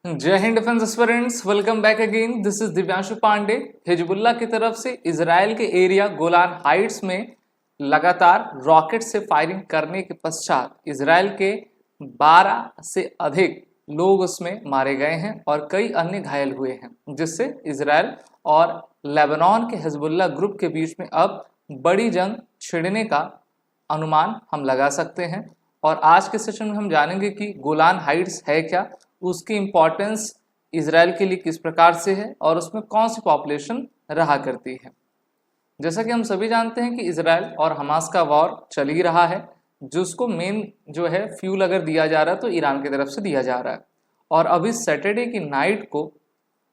जय हिंद defence aspirants, welcome back again. This is Divyanshu Pandey. Hezbollah की तरफ से इजराइल के एरिया गोलान हाइट्स में लगातार रॉकेट से फायरिंग करने के पश्चात इजराइल के 12 से अधिक लोग उसमें मारे गए हैं और कई अन्य घायल हुए हैं, जिससे इजराइल और लेबनान के हिजबुल्लाह ग्रुप के बीच में अब बड़ी जंग छिड़ने का अनुमान हम लगा सकते हैं। और आज के सेशन में हम जानेंगे कि गोलान हाइट्स है क्या, उसकी इम्पोर्टेंस इजराइल के लिए किस प्रकार से है और उसमें कौन सी पॉपुलेशन रहा करती है। जैसा कि हम सभी जानते हैं कि इजराइल और हमास का वॉर चल ही रहा है, जिसको मेन जो है फ्यूल अगर दिया जा रहा है तो ईरान की तरफ से दिया जा रहा है। और अभी सैटरडे की नाइट को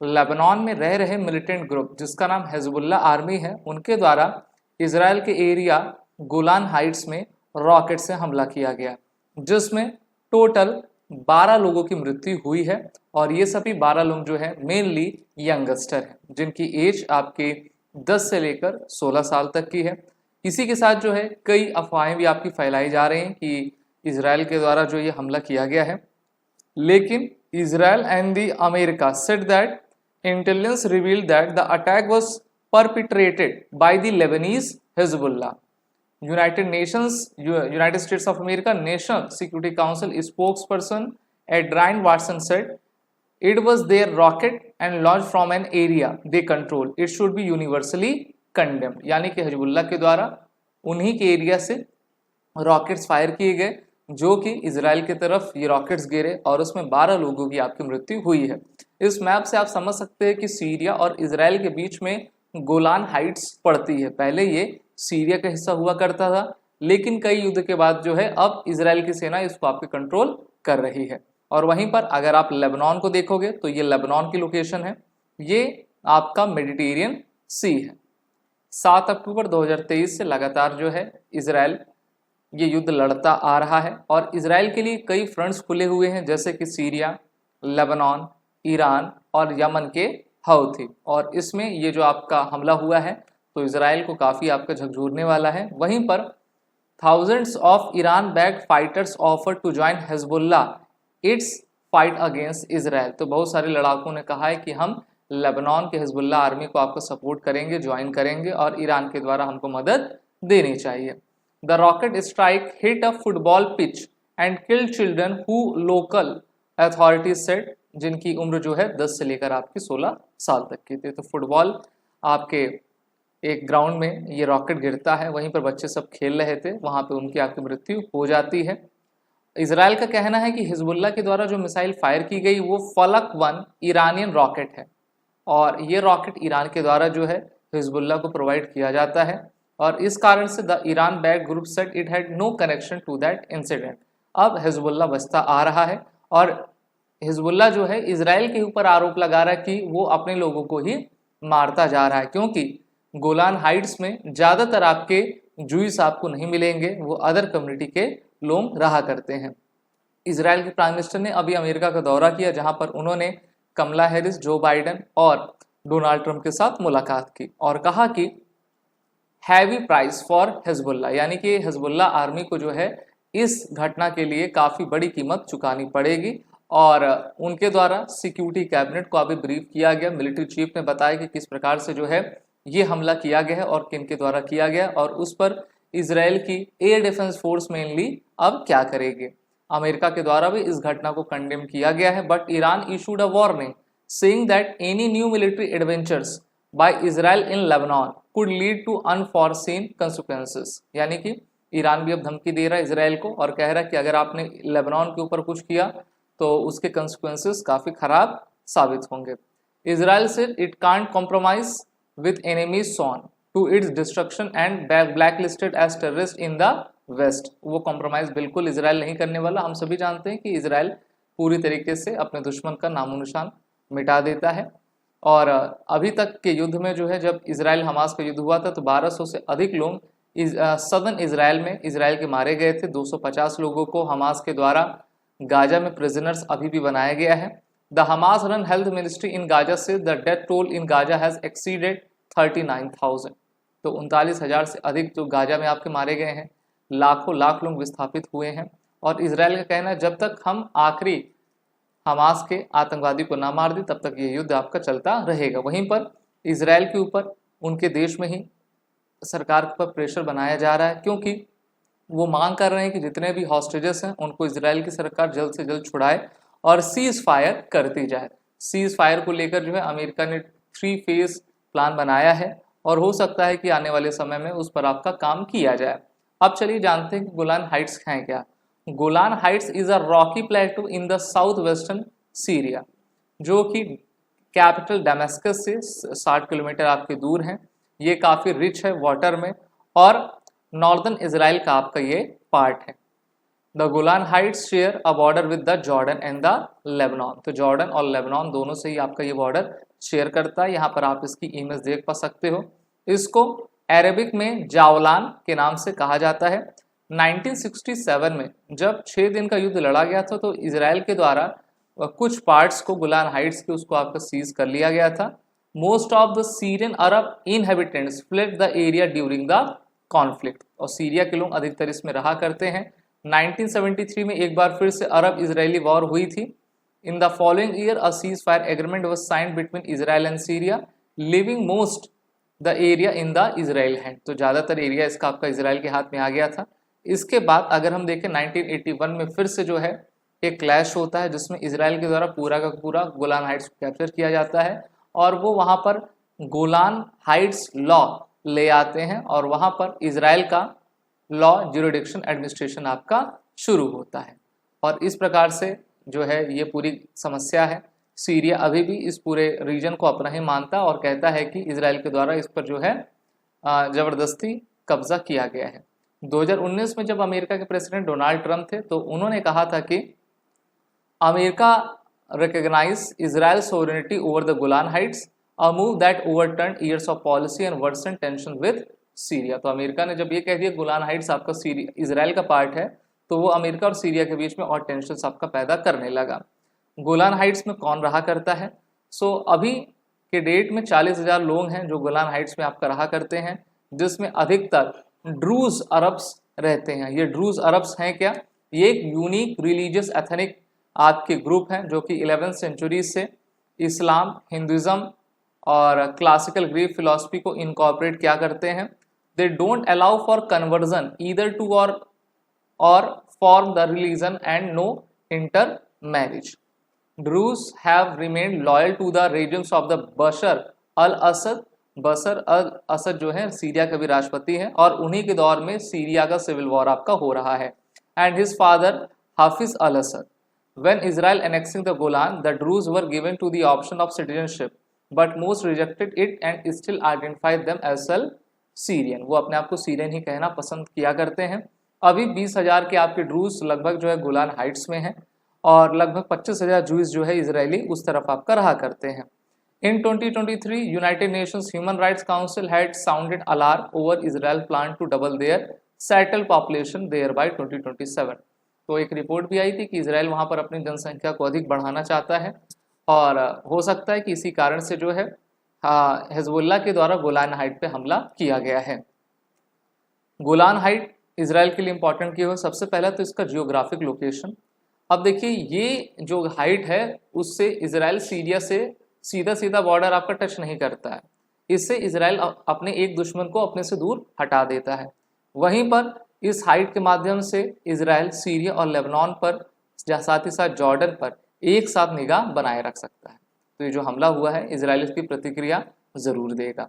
लेबनान में रह रहे मिलिटेंट ग्रुप जिसका नाम हिजबुल्लाह आर्मी है, उनके द्वारा इजराइल के एरिया गोलान हाइट्स में रॉकेट से हमला किया गया, जिसमें टोटल 12 लोगों की मृत्यु हुई है। और ये सभी 12 लोग जो है मेनली यंगस्टर हैं, जिनकी एज आपके 10 से लेकर 16 साल तक की है। इसी के साथ जो है कई अफवाहें भी आपकी फैलाई जा रही हैं कि इजराइल के द्वारा जो ये हमला किया गया है, लेकिन Israel and the America said that intelligence revealed that the attack was perpetrated by the Lebanese Hezbollah. United States of America National Security Council spokesperson Adrian Watson said it was their rocket and launched from an area they control. It should be universally condemned. यानी कि Hezbollah के द्वारा उन्हीं के area से rockets fire किए गए, जो कि इजराइल की तरफ ये रॉकेट्स गिरे और उसमें 12 लोगों की आपकी मृत्यु हुई है। इस मैप से आप समझ सकते हैं कि सीरिया और इजराइल के बीच में गोलान हाइट्स पड़ती है। पहले ये सीरिया का हिस्सा हुआ करता था, लेकिन कई युद्ध के बाद जो है अब इजराइल की सेना इसको आपके कंट्रोल कर रही है। और वहीं पर अगर आप लेबनान को देखोगे तो ये लेबनान की लोकेशन है, ये आपका मेडिटेरियन सी है। 7 अक्टूबर 2023 से लगातार जो है इजराइल ये युद्ध लड़ता आ रहा है और इजराइल के लिए कई फ्रंट्स खुले हुए हैं, जैसे कि सीरिया, लेबनान, ईरान और यमन के हौथी। और इसमें ये जो आपका हमला हुआ है तो इजराइल को काफ़ी आपका झकझोरने वाला है। वहीं पर thousands of Iran backed fighters offer to join Hezbollah its fight against Israel. तो बहुत सारे लड़ाकों ने कहा है कि हम लेबनान के हिजबुल्लाह आर्मी को आपको सपोर्ट करेंगे, ज्वाइन करेंगे और ईरान के द्वारा हमको मदद देनी चाहिए। The rocket strike hit a football pitch and killed children who local authorities said, जिनकी उम्र जो है 10 से लेकर आपकी 16 साल तक की थी। तो फुटबॉल आपके एक ग्राउंड में ये रॉकेट गिरता है, वहीं पर बच्चे सब खेल रहे थे, वहाँ पे उनकी आपकी मृत्यु हो जाती है। इजराइल का कहना है कि हिजबुल्लाह के द्वारा जो मिसाइल फायर की गई वो फलक 1 ईरानियन रॉकेट है और ये रॉकेट ईरान के द्वारा जो है हिजबुल्लाह को प्रोवाइड किया जाता है। और इस कारण से the Iran back group said it had no connection to that incident. अब हिजबुल्लाह बचता आ रहा है और हिजबुल्लाह जो है इजराइल के ऊपर आरोप लगा रहा है कि वो अपने लोगों को ही मारता जा रहा है, क्योंकि गोलान हाइट्स में ज़्यादातर आपके जूइस आपको नहीं मिलेंगे, वो अदर कम्युनिटी के लोग रहा करते हैं। इजराइल के प्राइम मिनिस्टर ने अभी अमेरिका का दौरा किया, जहां पर उन्होंने कमला हैरिस, जो बाइडन और डोनाल्ड ट्रंप के साथ मुलाकात की और कहा कि हैवी प्राइस फॉर हिजबुल्लाह, यानी कि हिजबुल्लाह आर्मी को जो है इस घटना के लिए काफ़ी बड़ी कीमत चुकानी पड़ेगी। और उनके द्वारा सिक्योरिटी कैबिनेट को अभी ब्रीफ किया गया। मिलिट्री चीफ ने बताया कि किस प्रकार से जो है ये हमला किया गया है और किन के द्वारा किया गया और उस पर इजराइल की एयर डिफेंस फोर्स मेनली अब क्या करेगी। अमेरिका के द्वारा भी इस घटना को कंडेम किया गया है, but Iran issued a warning saying that any new military adventures by Israel in Lebanon could lead to unforeseen consequences. यानी कि ईरान भी अब धमकी दे रहा है इजराइल को और कह रहा है कि अगर आपने लेबनान के ऊपर कुछ किया तो उसके कंसिक्वेंसेस काफ़ी खराब साबित होंगे। इजराइल से it can't compromise with enemies sworn to its destruction and blacklisted as terrorist in the west। वो कॉम्प्रोमाइज बिल्कुल इजराइल नहीं करने वाला। हम सभी जानते हैं कि इजराइल पूरी तरीके से अपने दुश्मन का नामो निशान मिटा देता है। और अभी तक के युद्ध में जो है, जब इजराइल हमास का युद्ध हुआ था तो 1200 से अधिक लोग सदर्न इजराइल में इजराइल के मारे गए थे। 250 लोगों को हमास के द्वारा गाजा में प्रिजनर्स अभी भी बनाया गया है। The Hamas run health ministry in Gaza says the death toll in Gaza has exceeded 39,000। तो 39,000 से अधिक जो गाजा में आपके मारे गए हैं, लाख लोग विस्थापित हुए हैं। और इजराइल का कहना है जब तक हम आखिरी हमास के आतंकवादी को ना मार दी तब तक ये युद्ध आपका चलता रहेगा। वहीं पर इजराइल के ऊपर उनके देश में ही सरकार पर प्रेशर बनाया जा रहा है, क्योंकि वो मांग कर रहे हैं कि जितने भी हॉस्टेजेस हैं उनको इजराइल की सरकार जल्द से जल्द छुड़ाए और सीज फायर करती जाए। सीज फायर को लेकर जो है अमेरिका ने 3 फेज प्लान बनाया है और हो सकता है कि आने वाले समय में उस पर आपका काम किया जाए। अब चलिए जानते हैं कि गोलान हाइट्स हैं क्या। Golan Heights is a Rocky प्लेटू in the south western Syria, जो कि कैपिटल डेमेस्कस से 60 किलोमीटर आपके दूर हैं। ये काफ़ी रिच है वाटर में और नॉर्दर्न इजराइल का आपका ये पार्ट है। The Golan Heights share a border with the Jordan and the Lebanon. तो जॉर्डन और लेबनान दोनों से ही आपका ये बॉर्डर शेयर करता है। यहाँ पर आप इसकी इमेज देख पा सकते हो। इसको अरेबिक में जावलान के नाम से कहा जाता है। 1967 में जब 6 दिन का युद्ध लड़ा गया था तो इजराइल के द्वारा कुछ पार्ट्स को गोलान हाइट्स के उसको आपका सीज कर लिया गया था। Most of the Syrian Arab inhabitants fled the area during the conflict, और सीरिया के लोग अधिकतर इसमें रहा करते हैं। 1973 में एक बार फिर से अरब इजरायली वॉर हुई थी। In the following year a cease fire agreement was signed between Israel and Syria, living most the area in the Israel hand. तो ज़्यादातर एरिया इसका आपका इजराइल के हाथ में आ गया था। इसके बाद अगर हम देखें 1981 में फिर से जो है एक क्लैश होता है जिसमें इजराइल के द्वारा पूरा का पूरा गोलान हाइट्स को कैप्चर किया जाता है और वो वहाँ पर गोलान हाइट्स लॉ ले आते हैं और वहाँ पर इजराइल का लॉ ज्यूरिडिक्शन एडमिनिस्ट्रेशन आपका शुरू होता है। और इस प्रकार से जो है ये पूरी समस्या है। सीरिया अभी भी इस पूरे रीजन को अपना ही मानता और कहता है कि इजराइल के द्वारा इस पर जो है ज़बरदस्ती कब्जा किया गया है। 2019 में जब अमेरिका के प्रेसिडेंट डोनाल्ड ट्रंप थे तो उन्होंने कहा था कि America recognise Israel sovereignty over the Golan Heights, a move that overturn years of policy and worsen tension with Syria. तो अमेरिका ने जब ये कह दिया गोलान हाइट्स आपका इजराइल का पार्ट है तो वो अमेरिका और सीरिया के बीच में और टेंशन आपका पैदा करने लगा। गोलान हाइट्स में कौन रहा करता है? अभी के डेट में 40,000 लोग हैं जो गोलान हाइट्स में आपका रहा करते हैं, जिसमें अधिकतर ड्रूज अरब्स रहते हैं। ये ड्रूज अरब्स हैं क्या? ये एक यूनिक रिलीजियस एथनिक आपके ग्रुप हैं जो कि 11th सेंचुरी से इस्लाम, हिंदुज़म और क्लासिकल ग्रीक फिलॉसफी को इनकॉर्पोरेट क्या करते हैं। They don't allow for conversion either to or from the religion and no intermarriage. Druze have remained loyal to the regimes of the Bashar al Assad. Bashar al Assad जो है Syria के भी राष्ट्रपति हैं और उन्हीं के दौर में सीरिया का सिविल वॉर आपका हो रहा है। And his father Hafez al Assad. When Israel annexing the Golan, the Druze were given to the option of citizenship, but most rejected it and still identified them as Syrian। वो अपने आप को Syrian ही कहना पसंद किया करते हैं। अभी 20,000 के आपके ड्रूज लगभग जो है गोलान हाइट्स में हैं और लगभग 25,000 जूइस जो है इजरायली उस तरफ आपका रहा करते हैं। In 2023 United Nations Human Rights Council had sounded alarm over Israel plan to double their settle population there by 2027। तो एक रिपोर्ट भी आई थी कि इजराइल वहाँ पर अपनी जनसंख्या को अधिक बढ़ाना चाहता है और हो सकता है कि इसी कारण से जो है हिजबुल्लाह के द्वारा गोलान हाइट पे हमला किया गया है। गोलान हाइट इजराइल के लिए इंपॉर्टेंट क्यों है? सबसे पहला तो इसका जियोग्राफिक लोकेशन। अब देखिए ये जो हाइट है उससे इजराइल सीरिया से सीधा सीधा बॉर्डर आपका टच नहीं करता है। इससे इजराइल अपने एक दुश्मन को अपने से दूर हटा देता है। वहीं पर इस हाइट के माध्यम से इजराइल सीरिया और लेबनान पर साथ ही साथ जॉर्डन पर एक साथ निगाह बनाए रख सकता है। तो ये जो हमला हुआ है इजराइल इसकी प्रतिक्रिया ज़रूर देगा।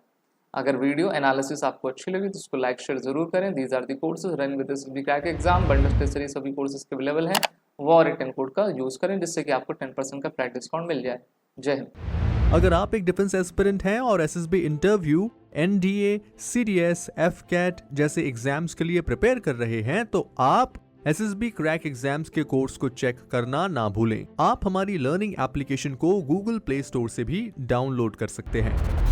अगर वीडियो एनालिसिस आपको अच्छी लगी तो उसको लाइक शेयर जरूर करें। These are the courses run with SSB crack exam. Bundle के जरिए सभी कोर्सेज अवेलेबल हैं। वो रिटर्न कोड का यूज़ करें जिससे कि आपको 10% का फ्लैट डिस्काउंट मिल जाए। जय हिंद। अगर आप एक डिफेंस एस्पिरेंट हैं और SSB interview, NDA, CDS, AFCAT जैसे एग्जाम्स के लिए प्रिपेयर कर रहे हैं तो आप एसएसबी क्रैक एग्जाम्स के कोर्स को चेक करना ना भूलें। आप हमारी लर्निंग एप्लीकेशन को गूगल प्ले स्टोर से भी डाउनलोड कर सकते हैं।